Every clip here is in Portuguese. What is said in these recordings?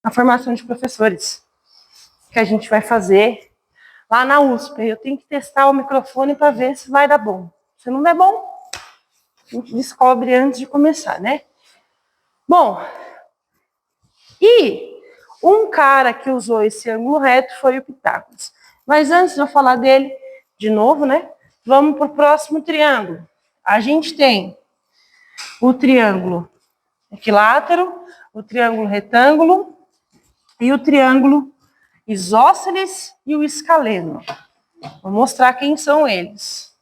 a formação de professores que a gente vai fazer lá na USP. Eu tenho que testar o microfone para ver se vai dar bom. Se não der bom, a gente descobre antes de começar, né? Bom, e um cara que usou esse ângulo reto foi o Pitágoras. Mas antes de eu falar dele, de novo, né? Vamos para o próximo triângulo. A gente tem o triângulo equilátero, o triângulo retângulo e o triângulo isósceles e o escaleno. Vou mostrar quem são eles.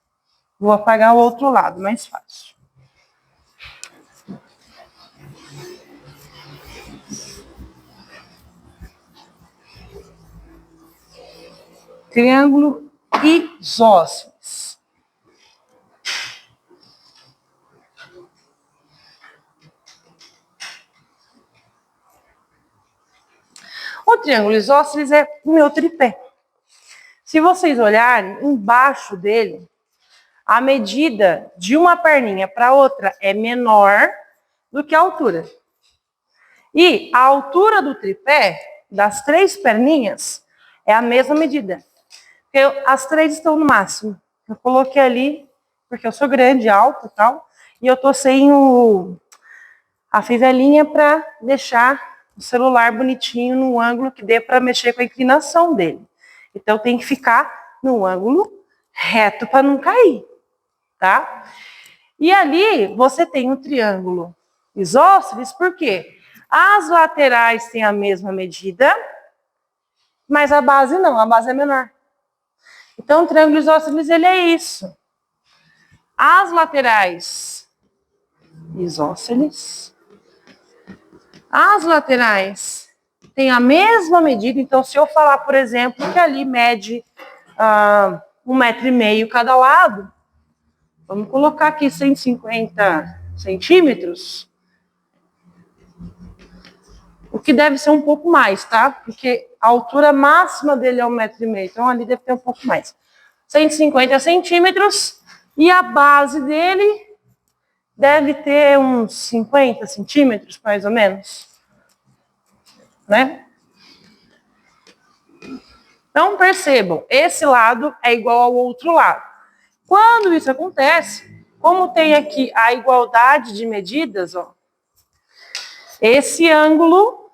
Vou apagar o outro lado, mais fácil. Triângulo isósceles. O triângulo isósceles é o meu tripé. Se vocês olharem, embaixo dele, a medida de uma perninha para outra é menor do que a altura. E a altura do tripé, das 3 perninhas, é a mesma medida. As 3 estão no máximo. Eu coloquei ali, porque eu sou grande, alta e tal, e eu tô sem a fivelinha para deixar o celular bonitinho no ângulo que dê para mexer com a inclinação dele. Então tem que ficar no ângulo reto para não cair, tá? E ali você tem um triângulo isósceles, por quê? As laterais têm a mesma medida, mas a base não, a base é menor. Então o triângulo isósceles ele é isso. As laterais isósceles, as laterais têm a mesma medida, então se eu falar, por exemplo, que ali mede 1,5 m cada lado, vamos colocar aqui 150 centímetros, o que deve ser um pouco mais, tá? Porque a altura máxima dele é 1,5 m, então ali deve ter um pouco mais. 150 centímetros, e a base dele deve ter uns 50 centímetros, mais ou menos. Né? Então, percebam, esse lado é igual ao outro lado. Quando isso acontece, como tem aqui a igualdade de medidas, ó, esse ângulo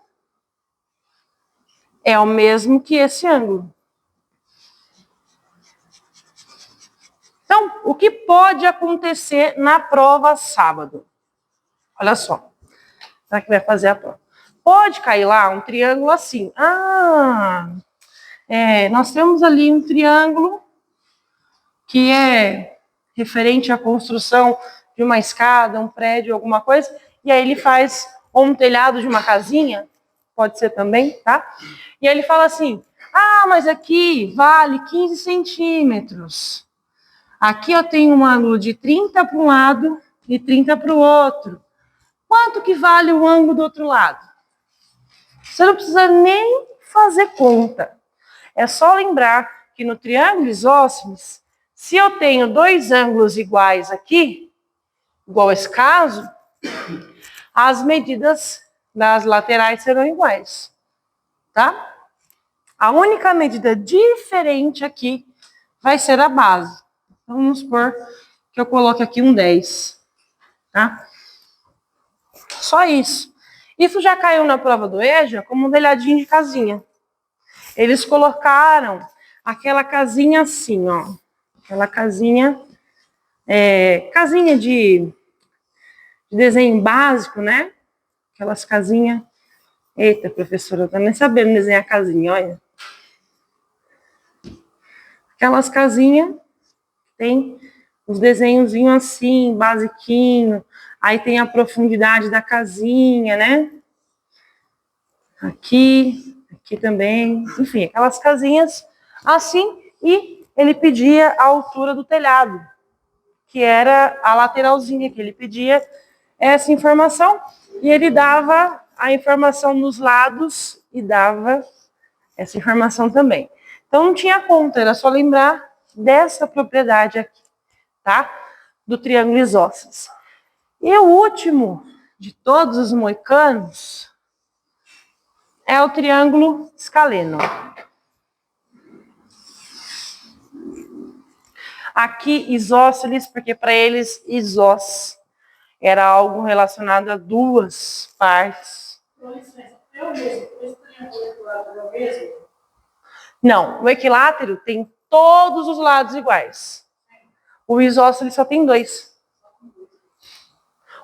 é o mesmo que esse ângulo. Então, o que pode acontecer na prova sábado? Olha só, será que vai fazer a prova? Pode cair lá um triângulo assim. Nós temos ali um triângulo que é referente à construção de uma escada, um prédio, alguma coisa, e aí ele faz ou um telhado de uma casinha, pode ser também, tá? E aí ele fala assim, mas aqui vale 15 centímetros. Aqui eu tenho um ângulo de 30 para um lado e 30 para o outro. Quanto que vale o ângulo do outro lado? Você não precisa nem fazer conta. É só lembrar que no triângulo isósceles, se eu tenho 2 ângulos iguais aqui, igual esse caso, as medidas das laterais serão iguais, tá? A única medida diferente aqui vai ser a base. Então, vamos supor que eu coloque aqui um 10, tá? Só isso. Isso já caiu na prova do EJA como um telhadinho de casinha. Eles colocaram aquela casinha assim, ó. Aquela casinha, casinha de desenho básico, né? Aquelas casinhas. Eita, professora, eu tô nem sabendo desenhar casinha, olha. Aquelas casinhas, tem os desenhozinhos assim, basiquinho. Aí tem a profundidade da casinha, né? Aqui também. Enfim, aquelas casinhas assim. E ele pedia a altura do telhado, que era a lateralzinha que ele pedia essa informação. E ele dava a informação nos lados e dava essa informação também. Então não tinha conta, era só lembrar dessa propriedade aqui, tá? Do triângulo isósceles. E o último de todos os moicanos é o triângulo escaleno. Aqui, isósceles, porque para eles, isós era algo relacionado a duas partes. Não, o equilátero tem todos os lados iguais. O isósceles só tem dois.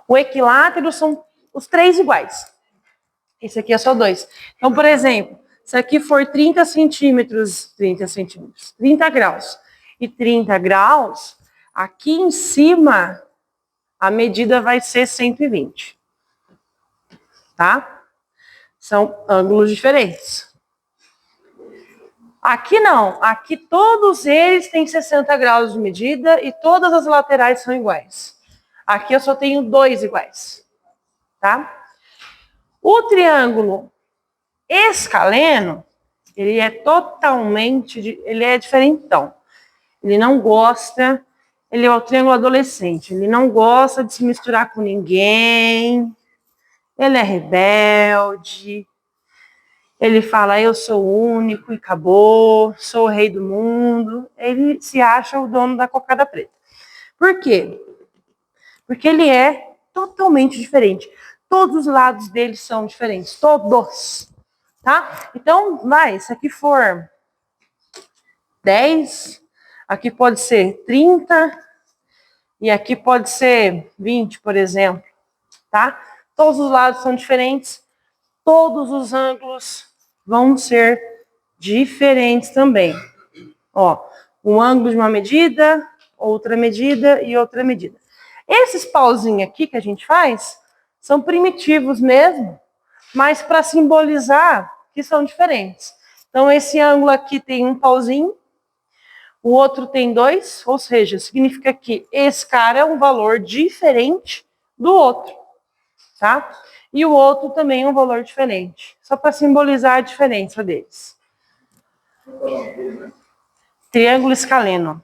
O equilátero são os três iguais. Esse aqui é só dois. Então, por exemplo, se aqui for 30 centímetros, 30 graus e 30 graus, aqui em cima a medida vai ser 120. Tá? São ângulos diferentes. Aqui não. Aqui todos eles têm 60 graus de medida e todas as laterais são iguais. Aqui eu só tenho dois iguais. Tá? O triângulo escaleno, ele é ele é diferentão. Ele não gosta, ele é o triângulo adolescente, ele não gosta de se misturar com ninguém, ele é rebelde, ele fala, eu sou o único e acabou, sou o rei do mundo, ele se acha o dono da cocada preta. Por quê? Porque ele é totalmente diferente. Todos os lados dele são diferentes, todos. Tá? Então, se aqui for 10, aqui pode ser 30 e aqui pode ser 20, por exemplo. Tá? Todos os lados são diferentes, todos os ângulos vão ser diferentes também. Ó, um ângulo de uma medida, outra medida e outra medida. Esses pauzinhos aqui que a gente faz são primitivos mesmo, mas para simbolizar que são diferentes. Então, esse ângulo aqui tem um pauzinho, o outro tem dois, ou seja, significa que esse cara é um valor diferente do outro, tá? E o outro também é um valor diferente, só para simbolizar a diferença deles. Triângulo escaleno.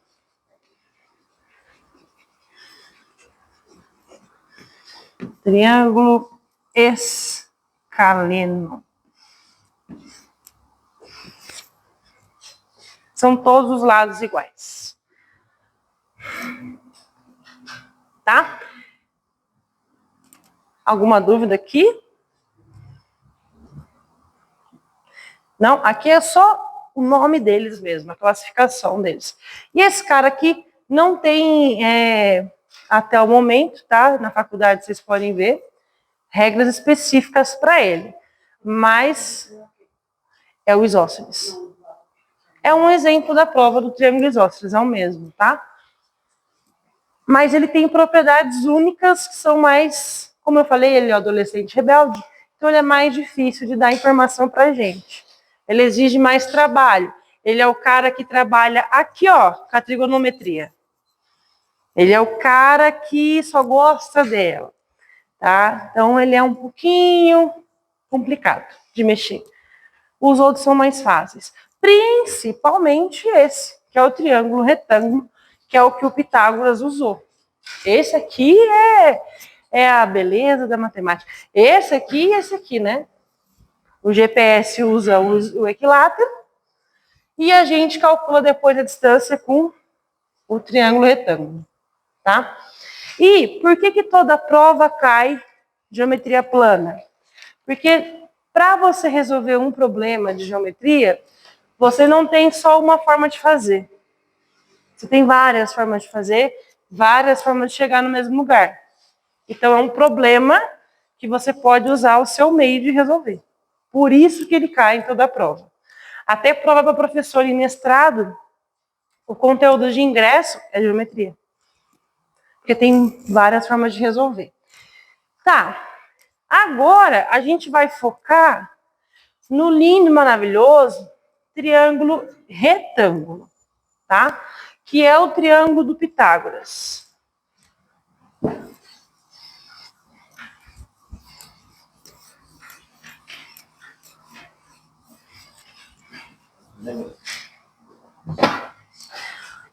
Triângulo escaleno. São todos os lados iguais. Tá? Alguma dúvida aqui? Não? Aqui é só o nome deles mesmo, a classificação deles. E esse cara aqui não tem, até o momento, tá? Na faculdade vocês podem ver, regras específicas para ele. Mas é o isósceles. É um exemplo da prova do triângulo isósceles, é o mesmo, tá? Mas ele tem propriedades únicas que são mais, como eu falei, ele é um adolescente rebelde, então ele é mais difícil de dar informação pra gente. Ele exige mais trabalho. Ele é o cara que trabalha aqui, ó, com a trigonometria. Ele é o cara que só gosta dela, tá? Então ele é um pouquinho complicado de mexer. Os outros são mais fáceis. Principalmente esse, que é o triângulo retângulo, que é o que o Pitágoras usou. Esse aqui é a beleza da matemática. Esse aqui e esse aqui, né? O GPS usa o equilátero e a gente calcula depois a distância com o triângulo retângulo, tá? E por que toda prova cai geometria plana? Porque para você resolver um problema de geometria, você não tem só uma forma de fazer. Você tem várias formas de fazer, várias formas de chegar no mesmo lugar. Então, é um problema que você pode usar o seu meio de resolver. Por isso que ele cai em toda a prova. Até prova para professor em mestrado, o conteúdo de ingresso é geometria. Porque tem várias formas de resolver. Tá. Agora, a gente vai focar no lindo, maravilhoso triângulo retângulo, tá? Que é o triângulo do Pitágoras.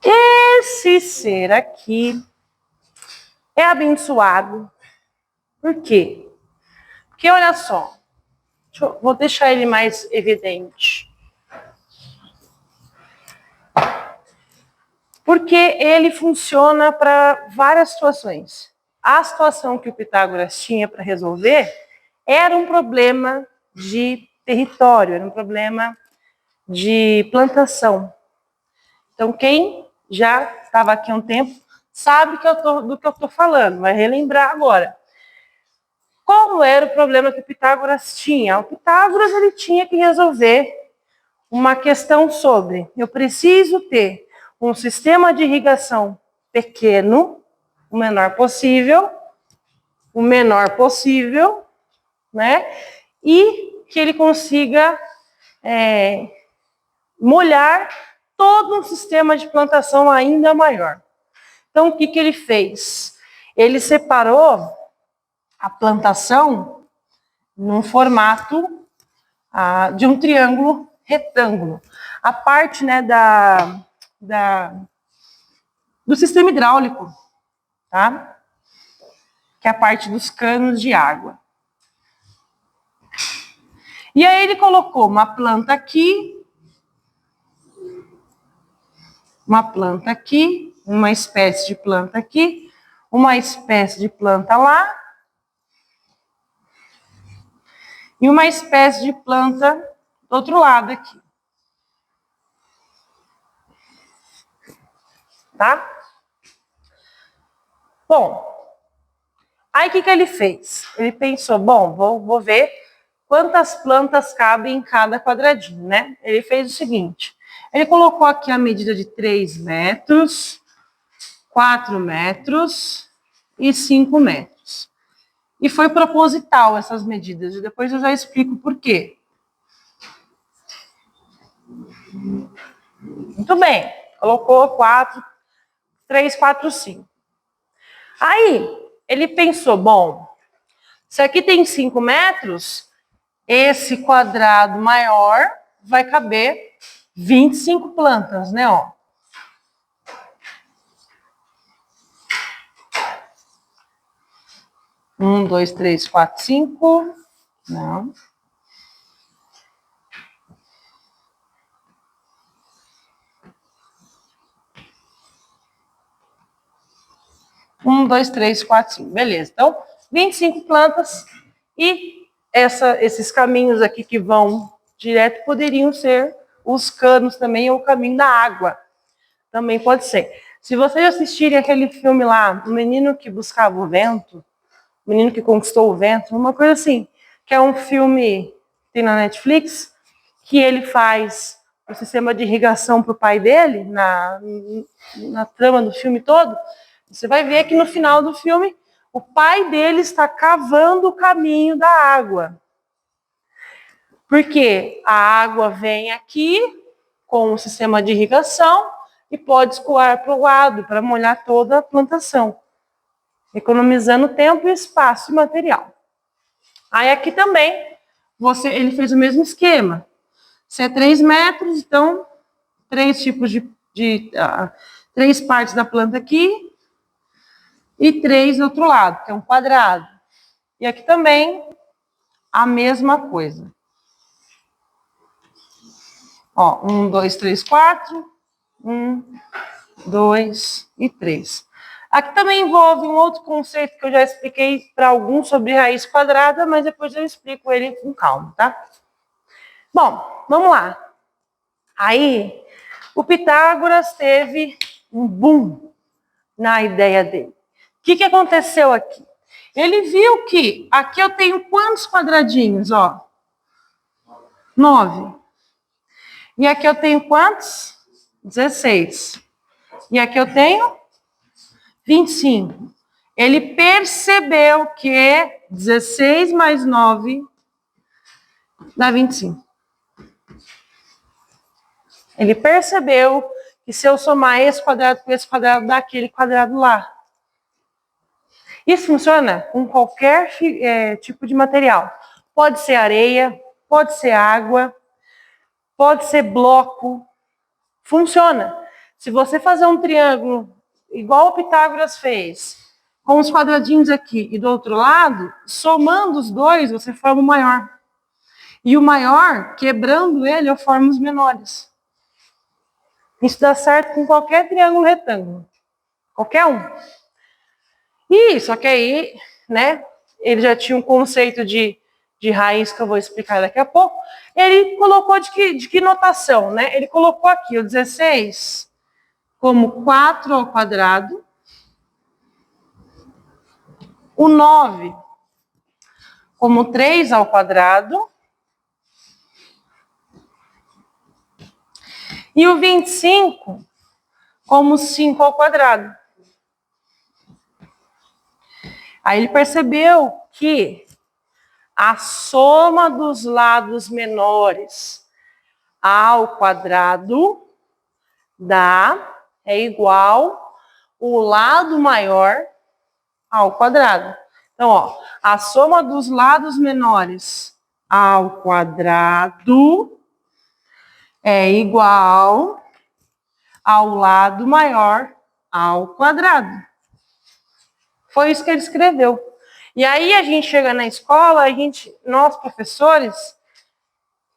Esse ser aqui é abençoado. Por quê? Porque olha só, Vou deixar ele mais evidente. Porque ele funciona para várias situações. A situação que o Pitágoras tinha para resolver era um problema de território, era um problema de plantação. Então, quem já estava aqui há um tempo sabe do que eu estou falando, vai relembrar agora. Qual era o problema que o Pitágoras tinha? O Pitágoras ele tinha que resolver uma questão sobre: eu preciso ter um sistema de irrigação pequeno, o menor possível, né? E que ele consiga molhar todo um sistema de plantação ainda maior. Então, o que ele fez? Ele separou a plantação num formato de um triângulo retângulo. A parte, né, do sistema hidráulico, tá? Que é a parte dos canos de água. E aí ele colocou uma planta aqui, uma espécie de planta aqui, uma espécie de planta lá, e uma espécie de planta do outro lado aqui. Tá? Bom, aí o que ele fez? Ele pensou, bom, vou ver quantas plantas cabem em cada quadradinho, né? Ele fez o seguinte, ele colocou aqui a medida de 3 metros, 4 metros e 5 metros. E foi proposital essas medidas, e depois eu já explico por quê. Muito bem, colocou 3, 4, 5. Aí, ele pensou, bom, se aqui tem 5 metros, esse quadrado maior vai caber 25 plantas, né, ó. Um, dois, três, quatro, 5. Não. Um, dois, três, quatro, 5. Beleza. Então, 25 plantas e esses caminhos aqui que vão direto poderiam ser os canos também ou o caminho da água. Também pode ser. Se vocês assistirem aquele filme lá, O Menino que Buscava o Vento, O Menino que Conquistou o Vento, uma coisa assim, que é um filme que tem na Netflix, que ele faz o sistema de irrigação para o pai dele, na trama do filme todo, você vai ver que no final do filme, o pai dele está cavando o caminho da água. Porque a água vem aqui com o sistema de irrigação e pode escoar para o lado, para molhar toda a plantação, economizando tempo, espaço e material. Aí aqui também, ele fez o mesmo esquema. Se é 3 metros, então 3 tipos 3 partes da planta aqui e 3 do outro lado, que é um quadrado. E aqui também a mesma coisa. Ó, 1, 2, 3, 4. 1, 2 e 3. Aqui também envolve um outro conceito que eu já expliquei para alguns sobre raiz quadrada, mas depois eu explico ele com calma, tá? Bom, vamos lá. Aí, o Pitágoras teve um boom na ideia dele. O que aconteceu aqui? Ele viu que aqui eu tenho quantos quadradinhos, ó? 9. E aqui eu tenho quantos? 16. E aqui eu tenho 25. Ele percebeu que 16 mais 9 dá 25. Ele percebeu que se eu somar esse quadrado com esse quadrado, dá aquele quadrado lá. Isso funciona com qualquer tipo de material. Pode ser areia, pode ser água, pode ser bloco. Funciona. Se você fazer um triângulo igual o Pitágoras fez, com os quadradinhos aqui e do outro lado, somando os dois, você forma o maior. E o maior, quebrando ele, eu formo os menores. Isso dá certo com qualquer triângulo retângulo. Qualquer um. E só que aí, né, ele já tinha um conceito de raiz que eu vou explicar daqui a pouco. Ele colocou de que notação, né? Ele colocou aqui o 16 como 4 ao quadrado. O 9 como 3 ao quadrado. E o 25 como 5 ao quadrado. Aí ele percebeu que a soma dos lados menores ao quadrado é igual o lado maior ao quadrado. Então, ó, a soma dos lados menores ao quadrado é igual ao lado maior ao quadrado. Foi isso que ele escreveu. E aí a gente chega na escola, nós professores,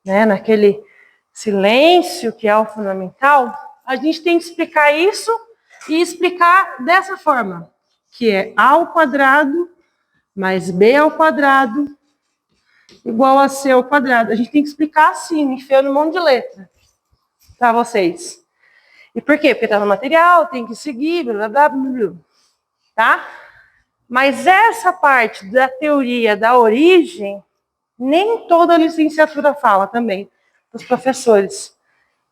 né, naquele silêncio que é o fundamental, a gente tem que explicar isso e explicar dessa forma, que é A ao quadrado mais B ao quadrado igual a C ao quadrado. A gente tem que explicar assim, enfiando um monte de letra para vocês. E por quê? Porque está no material, tem que seguir, blá, blá, blá, blá, tá? Mas essa parte da teoria da origem, nem toda a licenciatura fala também, dos professores.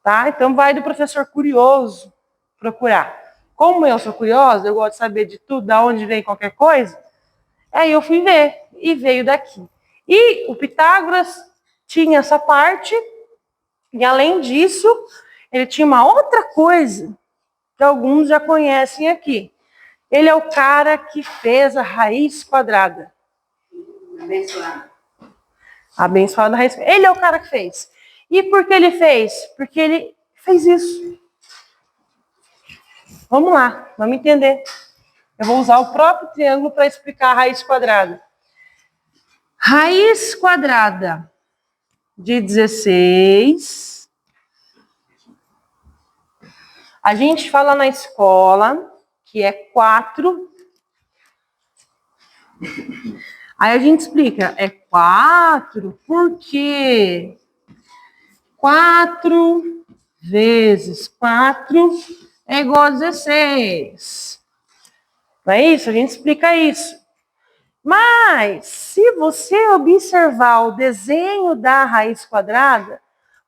Tá? Então vai do professor curioso procurar. Como eu sou curiosa, eu gosto de saber de tudo, de onde vem qualquer coisa, aí eu fui ver, e veio daqui. E o Pitágoras tinha essa parte, e além disso, ele tinha uma outra coisa, que alguns já conhecem aqui. Ele é o cara que fez a raiz quadrada. Abençoado. Abençoado a raiz. Ele é o cara que fez. E por que ele fez? Porque ele fez isso. Vamos lá, vamos entender. Eu vou usar o próprio triângulo para explicar a raiz quadrada. Raiz quadrada de 16. A gente fala na escola que é 4. Aí a gente explica, é 4 porque 4 vezes 4 é igual a 16. Não é isso? A gente explica isso. Mas, se você observar o desenho da raiz quadrada,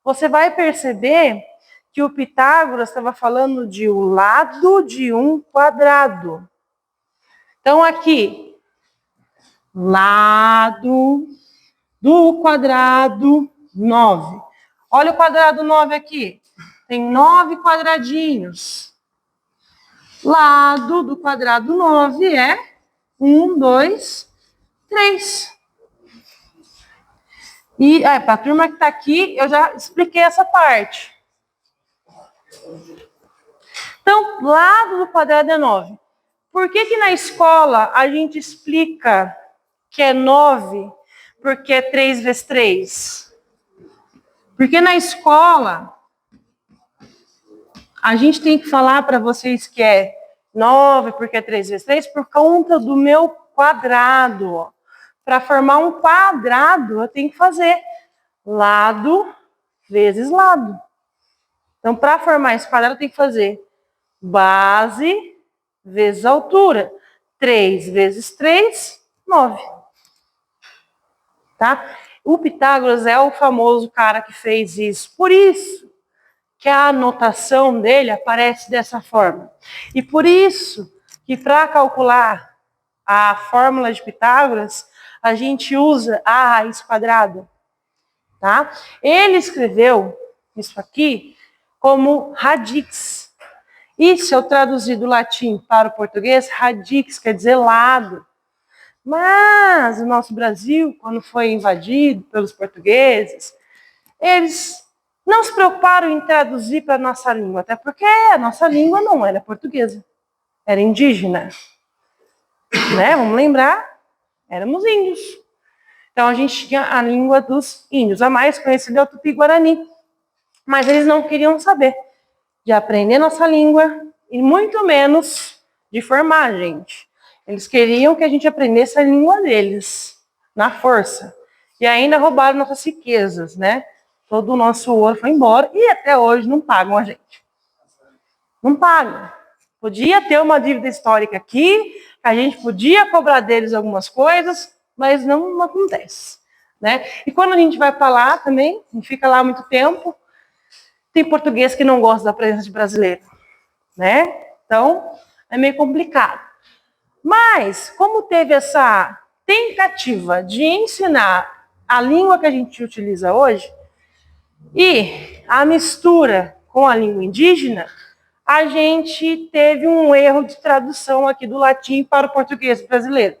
você vai perceber que o Pitágoras estava falando de o lado de um quadrado. Então, aqui, lado do quadrado 9. Olha o quadrado 9 aqui. Tem 9 quadradinhos. Lado do quadrado 9 é 1, 2, 3. E para a turma que está aqui, eu já expliquei essa parte. Então, lado do quadrado é 9. Por que na escola a gente explica que é 9? Porque é 3 vezes 3. Porque na escola a gente tem que falar para vocês que é 9 porque é 3 vezes 3 por conta do meu quadrado. Para formar um quadrado, eu tenho que fazer lado vezes lado. Então, para formar esse quadrado, eu tenho que fazer base vezes altura. 3 vezes 3, 9. Tá? O Pitágoras é o famoso cara que fez isso. Por isso que a anotação dele aparece dessa forma. E por isso que para calcular a fórmula de Pitágoras, a gente usa a raiz quadrada. Tá? Ele escreveu isso aqui como radix. E se eu traduzir do latim para o português, radix quer dizer lado. Mas o nosso Brasil, quando foi invadido pelos portugueses, eles não se preocuparam em traduzir para a nossa língua, até porque a nossa língua não era portuguesa, era indígena. Né? Vamos lembrar, éramos índios. Então, a gente tinha a língua dos índios. A mais conhecida é o Tupi-Guarani. Mas eles não queriam saber de aprender nossa língua e muito menos de formar a gente. Eles queriam que a gente aprendesse a língua deles, na força. E ainda roubaram nossas riquezas, né? Todo o nosso ouro foi embora e até hoje não pagam a gente. Não pagam. Podia ter uma dívida histórica aqui, a gente podia cobrar deles algumas coisas, mas não acontece, né? E quando a gente vai para lá também, a gente fica lá muito tempo, tem português que não gosta da presença de brasileiro, né? Então, é meio complicado. Mas, como teve essa tentativa de ensinar a língua que a gente utiliza hoje e a mistura com a língua indígena, a gente teve um erro de tradução aqui do latim para o português brasileiro.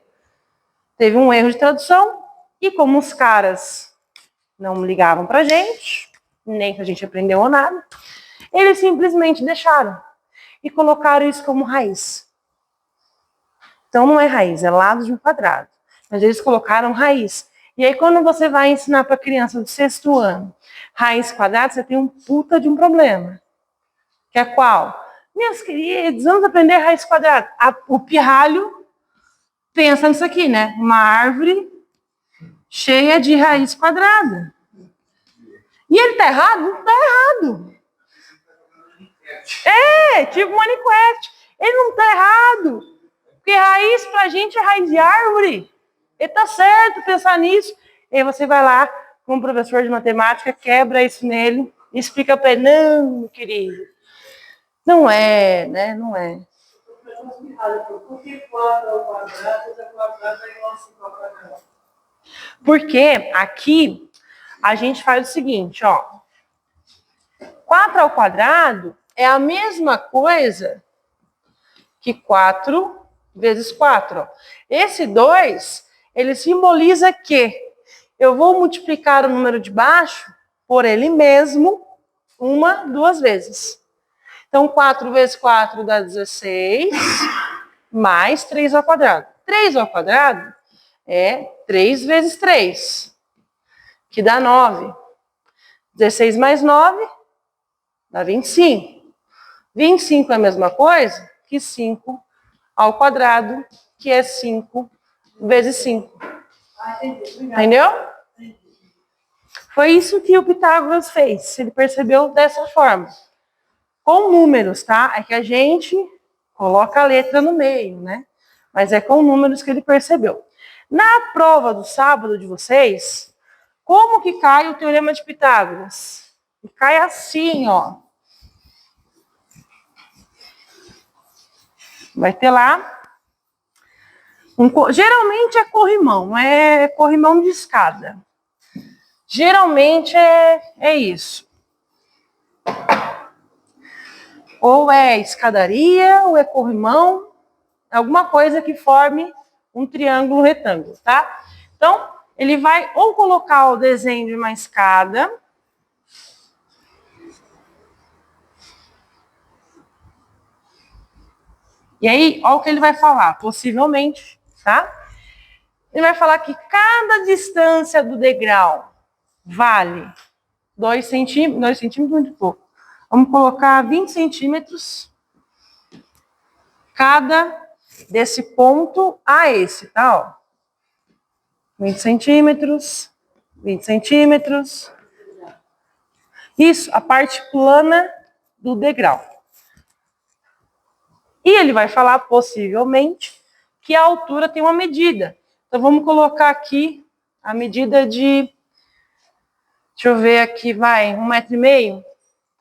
Teve um erro de tradução e como os caras não ligavam para a gente, nem que a gente aprendeu ou nada, eles simplesmente deixaram e colocaram isso como raiz. Então não é raiz, é lado de um quadrado. Mas eles colocaram raiz. E aí quando você vai ensinar para a criança do 6º ano raiz quadrada, você tem um puta de um problema. Que é qual? Meus queridos, vamos aprender raiz quadrada. O pirralho pensa nisso aqui, né? Uma árvore cheia de raiz quadrada. E ele tá errado? Não tá errado. É, tipo Minecraft. Ele não tá errado. Porque raiz pra gente é raiz de árvore. Ele tá certo pensar nisso. E aí você vai lá, como professor de matemática, quebra isso nele e explica pra ele, não, querido. Não é, né? Não é. Porque aqui a gente faz o seguinte, ó. 4 ao quadrado é a mesma coisa que 4 vezes 4. Ó. Esse 2, ele simboliza que eu vou multiplicar o número de baixo por ele mesmo 1, 2 vezes. Então, 4 vezes 4 dá 16, mais 3 ao quadrado. 3 ao quadrado é 3 vezes 3, que dá 9. 16 mais 9 dá 25. 25 é a mesma coisa que 5 ao quadrado, que é 5 vezes 5. Entendeu? Foi isso que o Pitágoras fez. Ele percebeu dessa forma. Com números, tá? É que a gente coloca a letra no meio, né? Mas é com números que ele percebeu. Na prova do sábado de vocês, como que cai o Teorema de Pitágoras? Cai assim, ó. Vai ter lá. Geralmente é corrimão, não é corrimão de escada. Geralmente é isso. Ou é escadaria, ou é corrimão, alguma coisa que forme um triângulo retângulo, tá? Então, ele vai ou colocar o desenho de uma escada, e aí, olha o que ele vai falar, possivelmente, tá? Ele vai falar que cada distância do degrau vale 2 centímetros, 2 centímetros muito pouco. Vamos colocar 20 centímetros cada desse ponto a esse, tá? Ó. 20 centímetros, 20 centímetros. Isso, a parte plana do degrau. E ele vai falar, possivelmente, que a altura tem uma medida. Então, vamos colocar aqui a medida de... Deixa eu ver aqui, vai, 1,5 m.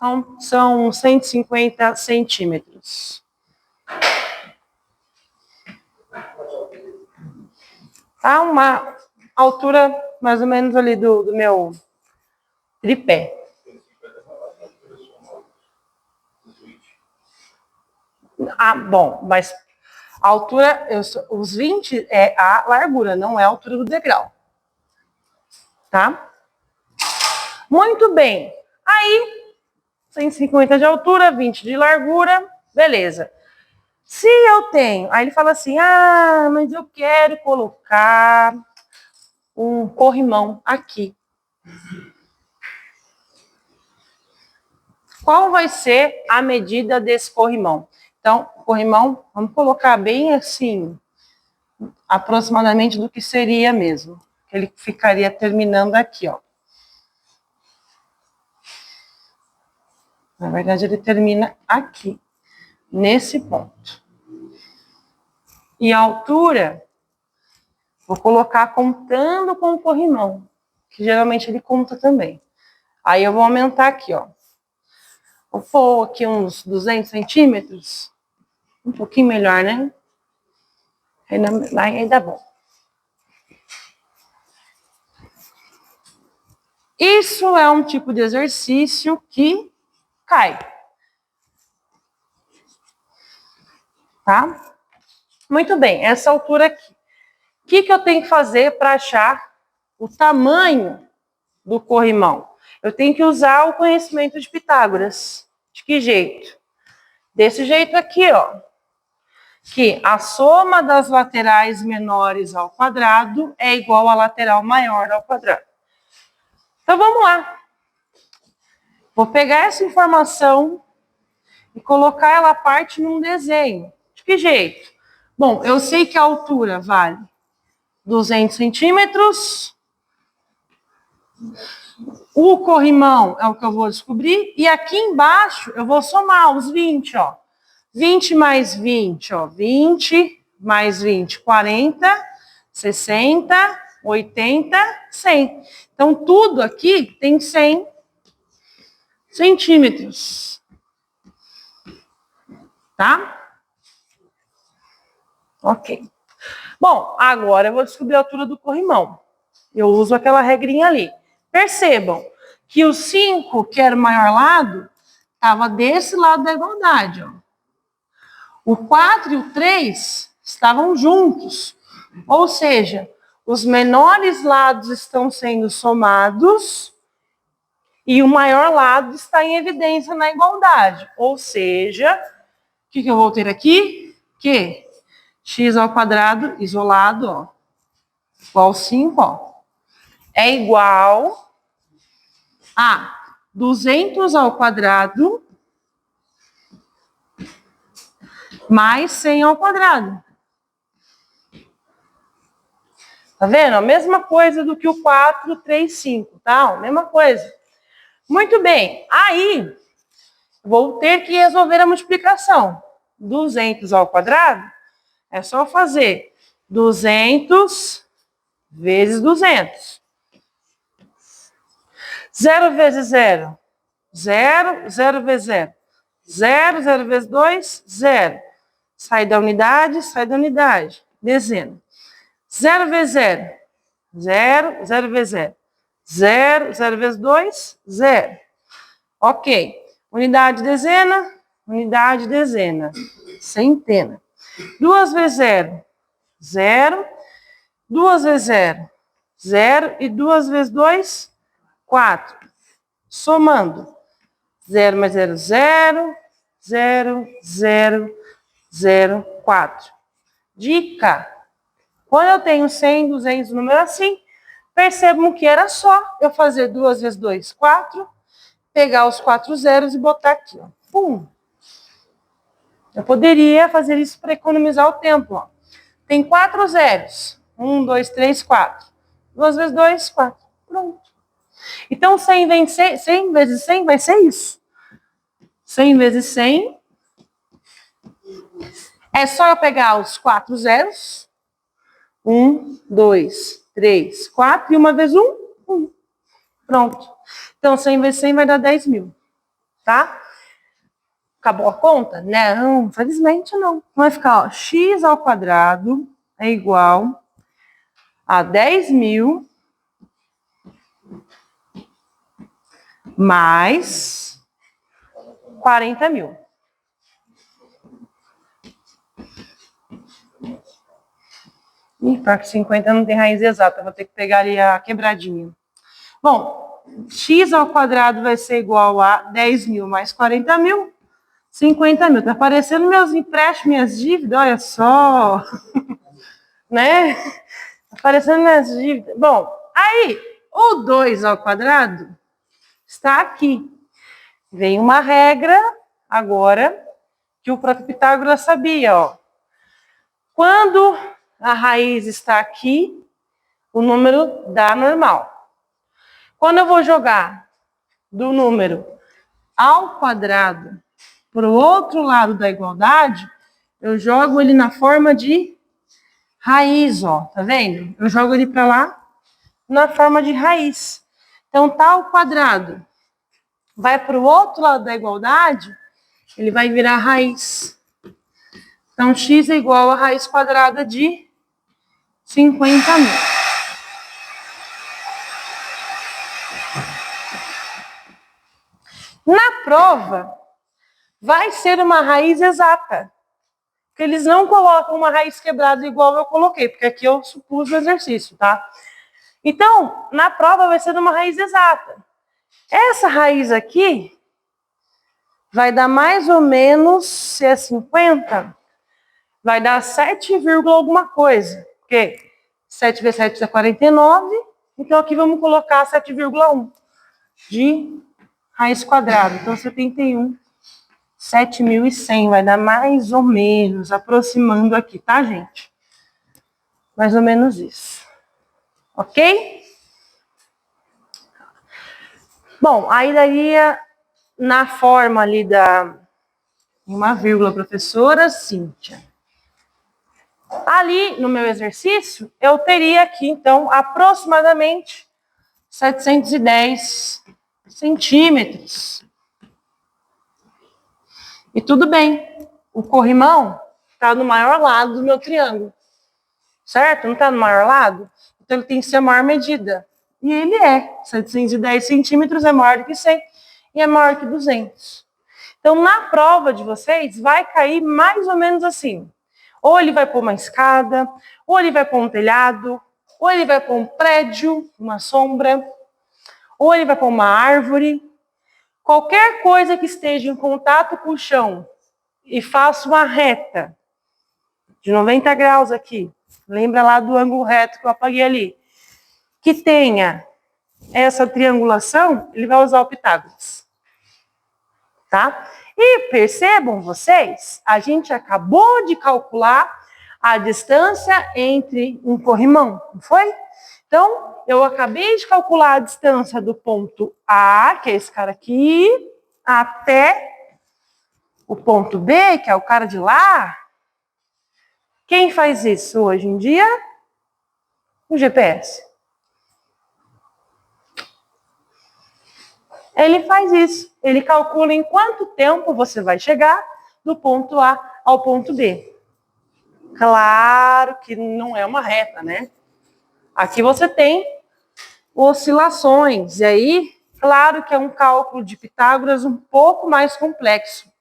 Então, são 150 centímetros. Tá? Uma altura mais ou menos ali do meu tripé. Ah, bom, mas a altura, os 20 é a largura, não é a altura do degrau. Tá? Muito bem. Aí, 150 de altura, 20 de largura, beleza. Se eu tenho, aí ele fala assim, ah, mas eu quero colocar um corrimão aqui. Qual vai ser a medida desse corrimão? Então, corrimão, vamos colocar bem assim, aproximadamente do que seria mesmo. Ele ficaria terminando aqui, ó. Na verdade, ele termina aqui, nesse ponto. E a altura, vou colocar contando com o corrimão, que geralmente ele conta também. Aí eu vou aumentar aqui, ó. Vou pôr aqui uns 200 centímetros. Um pouquinho melhor, né? Aí dá bom. Isso é um tipo de exercício que cai. Tá? Muito bem, essa altura aqui. O que eu tenho que fazer para achar o tamanho do corrimão? Eu tenho que usar o conhecimento de Pitágoras. De que jeito? Desse jeito aqui, ó. Que a soma das laterais menores ao quadrado é igual à lateral maior ao quadrado. Então, vamos lá. Vou pegar essa informação e colocar ela parte num desenho. De que jeito? Bom, eu sei que a altura vale 200 centímetros. O corrimão é o que eu vou descobrir. E aqui embaixo eu vou somar os 20, ó. 20 mais 20, ó. 20 mais 20, 40, 60, 80, 100. Então, tudo aqui tem 100 centímetros. Tá? Ok. Bom, agora eu vou descobrir a altura do corrimão. Eu uso aquela regrinha ali. Percebam que o 5, que era o maior lado, estava desse lado da igualdade. Ó. O 4 e o 3 estavam juntos. Ou seja, os menores lados estão sendo somados e o maior lado está em evidência na igualdade. Ou seja, o que eu vou ter aqui? Que x ao quadrado isolado, ó, igual 5, ó, é igual a 200 ao quadrado mais 100 ao quadrado. Tá vendo? A mesma coisa do que o 4, 3, 5, tá? A mesma coisa. Muito bem. Aí, vou ter que resolver a multiplicação. 200 ao quadrado, é só fazer 200 vezes 200. 0 vezes 0, 0. 0 vezes 0, 0. 0 vezes 2, 0. Sai da unidade, dezena. 0 vezes 0, 0. 0 vezes 0, 0. 0 vezes 2, 0. Ok. Unidade, dezena. Centena. 2 vezes 0, 0. 2 vezes 0, 0. E 2 vezes 2, 4. Somando. 0 mais 0, 0. 0, 0, 0, 4. Dica. Quando eu tenho 100, 200, número assim, percebam que era só eu fazer 2 vezes 2, 4. Pegar os 4 zeros e botar aqui, ó. Pum. Eu poderia fazer isso para economizar o tempo, ó. Tem 4 zeros. 1, 2, 3, 4. 2 vezes 2, 4. Pronto. Então, 100 vezes 100 vai ser isso. 100 vezes 100. É só eu pegar os 4 zeros. 1, 2, 3, 4. E uma vez 1, 1. Pronto. Então, 100 vezes 100 vai dar 10 mil. Tá? Acabou a conta? Não, infelizmente não. Vai ficar, ó, x ao quadrado é igual a 10 mil mais 40 mil. Ih, para 50 não tem raiz exata, vou ter que pegar ali a quebradinha. Bom, x ao quadrado vai ser igual a 10 mil mais 40 mil, 50 mil. Tá aparecendo meus empréstimos, minhas dívidas, olha só. Né? Aparecendo nessa dívida. Bom, aí o 2 ao quadrado está aqui. Vem uma regra agora que o próprio Pitágoras sabia, ó. Quando a raiz está aqui, o número dá normal. Quando eu vou jogar do número ao quadrado para o outro lado da igualdade, eu jogo ele na forma de raiz, ó, tá vendo? Eu jogo ele para lá na forma de raiz. Então, tá ao quadrado, vai para o outro lado da igualdade, ele vai virar raiz. Então, x é igual a raiz quadrada de 50.000. Na prova, vai ser uma raiz exata. Porque eles não colocam uma raiz quebrada igual eu coloquei, porque aqui eu supus no exercício, tá? Então, na prova vai ser uma raiz exata. Essa raiz aqui vai dar mais ou menos, se é 50, vai dar 7, alguma coisa. Porque 7 vezes 7 dá 49, então aqui vamos colocar 7,1 de raiz quadrada. Então, 71, 7.100, vai dar mais ou menos, aproximando aqui, tá, gente? Mais ou menos isso. Ok? Bom, aí daria na forma ali da uma vírgula, professora Cíntia. Ali no meu exercício, eu teria aqui, então, aproximadamente 710 centímetros. E tudo bem, o corrimão está no maior lado do meu triângulo, certo? Não está no maior lado? Então ele tem que ser a maior medida. E ele é. 710 centímetros é maior do que 100 e é maior que 200. Então, na prova de vocês, vai cair mais ou menos assim. Ou ele vai pôr uma escada, ou ele vai pôr um telhado, ou ele vai pôr um prédio, uma sombra, ou ele vai pôr uma árvore. Qualquer coisa que esteja em contato com o chão e faça uma reta de 90 graus aqui, lembra lá do ângulo reto que eu apaguei ali, que tenha essa triangulação, ele vai usar o Pitágoras. Tá? E percebam vocês, a gente acabou de calcular a distância entre um corrimão, não foi? Então, eu acabei de calcular a distância do ponto A, que é esse cara aqui, até o ponto B, que é o cara de lá. Quem faz isso hoje em dia? O GPS. Ele faz isso. Ele calcula em quanto tempo você vai chegar do ponto A ao ponto B. Claro que não é uma reta, né? Aqui você tem oscilações. E aí, claro que é um cálculo de Pitágoras um pouco mais complexo.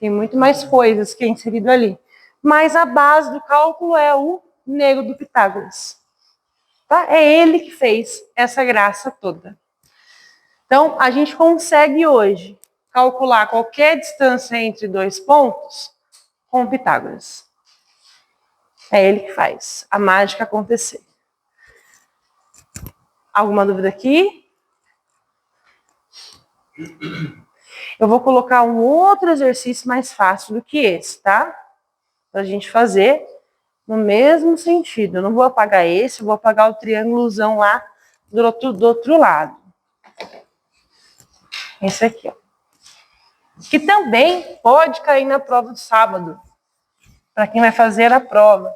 Tem muito mais coisas que é inserido ali. Mas a base do cálculo é o nego do Pitágoras. Tá? É ele que fez essa graça toda. Então, a gente consegue hoje calcular qualquer distância entre dois pontos com Pitágoras. É ele que faz a mágica acontecer. Alguma dúvida aqui? Eu vou colocar um outro exercício mais fácil do que esse, tá? Pra gente fazer no mesmo sentido. Eu não vou apagar esse, eu vou apagar o triângulozão lá do outro lado. Esse aqui, ó. Que também pode cair na prova do sábado, para quem vai fazer a prova.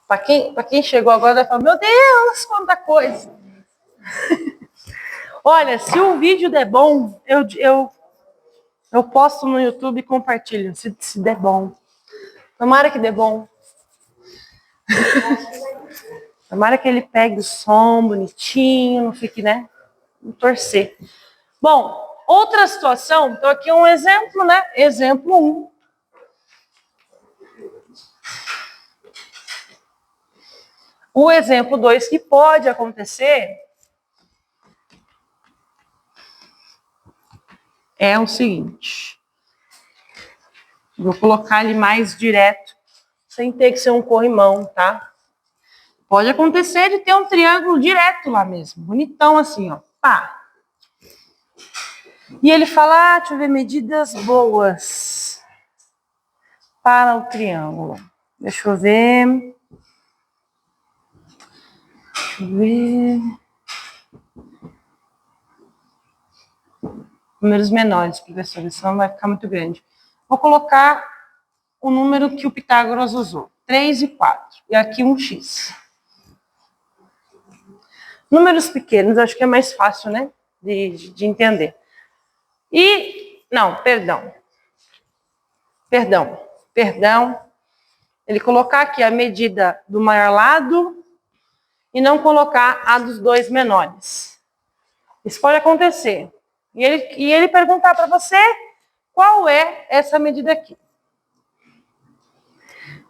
Para quem chegou agora vai falar, meu Deus, quanta coisa. Olha, se o vídeo der bom, eu posto no YouTube e compartilho, se der bom. Tomara que dê bom. Tomara que ele pegue o som bonitinho, não fique, né? Não torcer. Bom, outra situação, então aqui é um exemplo, né? Exemplo 1. O exemplo 2 que pode acontecer é o seguinte. Vou colocar ele mais direto, sem ter que ser um corrimão, tá? Pode acontecer de ter um triângulo direto lá mesmo, bonitão assim, ó. Pá. E ele fala, deixa eu ver, medidas boas para o triângulo. Deixa eu ver. Números menores, professor, senão vai ficar muito grande. Vou colocar o número que o Pitágoras usou, 3 e 4. E aqui um x. Números pequenos, acho que é mais fácil, né? De entender. E, não, perdão. Ele colocar aqui a medida do maior lado e não colocar a dos dois menores. Isso pode acontecer. E ele perguntar para você qual é essa medida aqui.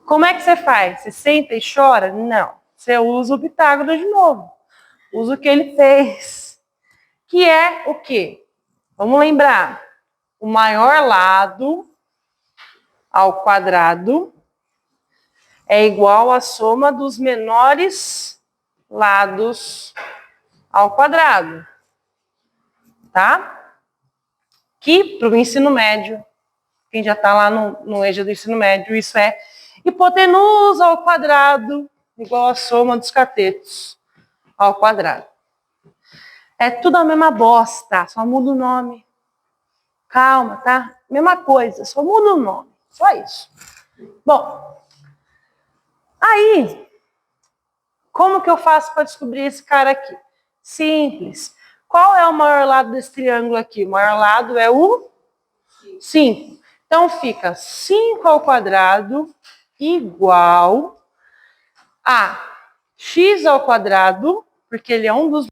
Como é que você faz? Você senta e chora? Não. Você usa o Pitágoras de novo. Usa o que ele fez. Que é o quê? Vamos lembrar. O maior lado ao quadrado é igual à soma dos menores lados ao quadrado. Tá? Que para o ensino médio, quem já está lá no eixo do ensino médio, isso é hipotenusa ao quadrado igual à soma dos catetos ao quadrado. É tudo a mesma bosta, só muda o nome. Calma, tá? Mesma coisa, só muda o nome. Só isso. Bom, aí, como que eu faço para descobrir esse cara aqui? Simples. Qual é o maior lado desse triângulo aqui? O maior lado é o 5. Então, fica 5 ao quadrado igual a x ao quadrado, porque ele é um dos